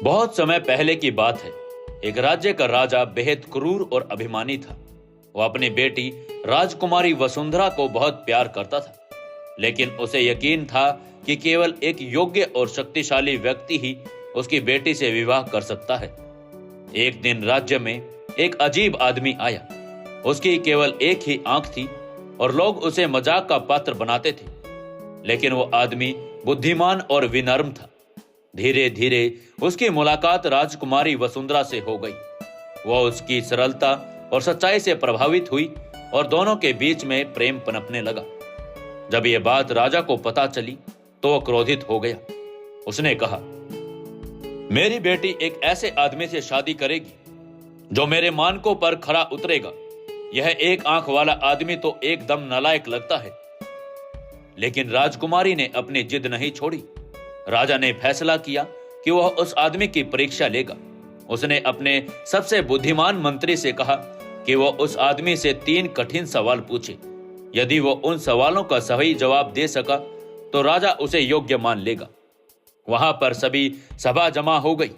बहुत समय पहले की बात है। एक राज्य का राजा बेहद क्रूर और अभिमानी था। वो अपनी बेटी राजकुमारी वसुंधरा को बहुत प्यार करता था, लेकिन उसे यकीन था कि केवल एक योग्य और शक्तिशाली व्यक्ति ही उसकी बेटी से विवाह कर सकता है। एक दिन राज्य में एक अजीब आदमी आया। उसकी केवल एक ही आंख थी और लोग उसे मजाक का पात्र बनाते थे, लेकिन वो आदमी बुद्धिमान और विनम्र था। धीरे धीरे उसकी मुलाकात राजकुमारी वसुंधरा से हो गई। वह उसकी सरलता और सच्चाई से प्रभावित हुई और दोनों के बीच में प्रेम पनपने लगा। जब यह बात राजा को पता चली तो वह क्रोधित हो गया। उसने कहा, मेरी बेटी एक ऐसे आदमी से शादी करेगी जो मेरे मानकों पर खरा उतरेगा। यह एक आंख वाला आदमी तो एकदम नालायक लगता है। लेकिन राजकुमारी ने अपनी जिद नहीं छोड़ी। राजा ने फैसला किया कि वह उस आदमी की परीक्षा लेगा। उसने अपने सबसे बुद्धिमान मंत्री से कहा कि वह उस आदमी से 3 कठिन सवाल पूछे। यदि वह उन सवालों का सही जवाब दे सका तो राजा उसे योग्य मान लेगा। वहां पर सभी सभा जमा हो गई।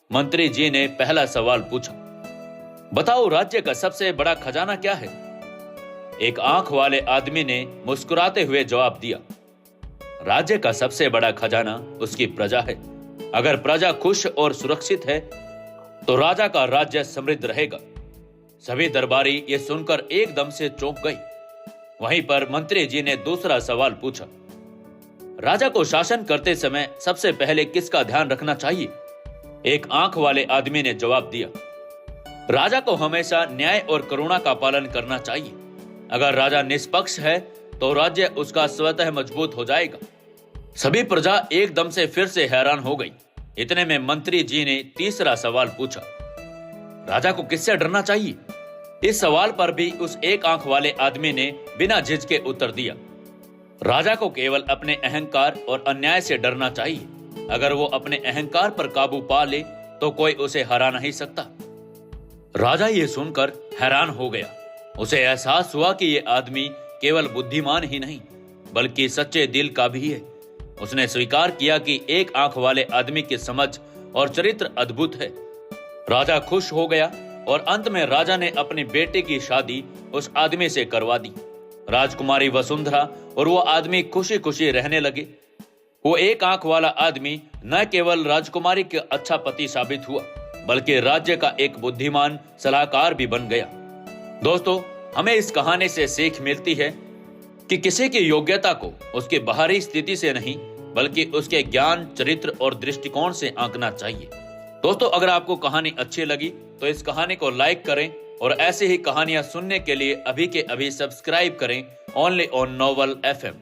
मंत्री जी ने पहला सवाल पूछा, बताओ राज्य का सबसे बड़ा खजाना क्या है? एक आंख वाले आदमी ने मुस्कुराते हुए जवाब दिया, राज्य का सबसे बड़ा खजाना उसकी प्रजा है। अगर प्रजा खुश और सुरक्षित है तो राजा का राज्य समृद्ध रहेगा। सभी दरबारी ये सुनकर एकदम से चौंक गए। वहीं पर मंत्री जी ने दूसरा सवाल पूछा, राजा को शासन करते समय सबसे पहले किसका ध्यान रखना चाहिए? एक आंख वाले आदमी ने जवाब दिया, राजा को हमेशा न्याय और करुणा का पालन करना चाहिए। अगर राजा निष्पक्ष है तो राज्य उसका स्वतः मजबूत हो जाएगा। सभी प्रजा एकदम से फिर से हैरान हो गई। इतने में मंत्री जी ने तीसरा सवाल पूछा, राजा को किससे डरना चाहिए? इस सवाल पर भी उस एक आंख वाले आदमी ने बिना झिझके उत्तर दिया, राजा को केवल अपने अहंकार और अन्याय से डरना चाहिए। अगर वो अपने अहंकार पर काबू पा ले तो कोई उसे हरा नहीं सकता। राजा ये सुनकर हैरान हो गया। उसे एहसास हुआ कि ये आदमी केवल बुद्धिमान ही नहीं बल्कि सच्चे दिल का भी है। उसने स्वीकार किया कि एक आंख वाले आदमी की समझ और चरित्र अद्भुत है। राजा खुश हो गया और अंत में राजा ने अपनी बेटे की शादी उस आदमी से करवा दी। राजकुमारी वसुंधरा और वो आदमी खुशी खुशी रहने लगे। वो एक आंख वाला आदमी न केवल राजकुमारी के अच्छा पति साबित हुआ बल्कि राज्य का एक बुद्धिमान सलाहकार भी बन गया। दोस्तों, हमें इस कहानी से सीख मिलती है कि किसी की योग्यता को उसकी बाहरी स्थिति से नहीं बल्कि उसके ज्ञान, चरित्र और दृष्टिकोण से आंकना चाहिए। दोस्तों, अगर आपको कहानी अच्छी लगी तो इस कहानी को लाइक करें और ऐसे ही कहानियां सुनने के लिए अभी के अभी सब्सक्राइब करें ओनली ऑन नॉवल FM।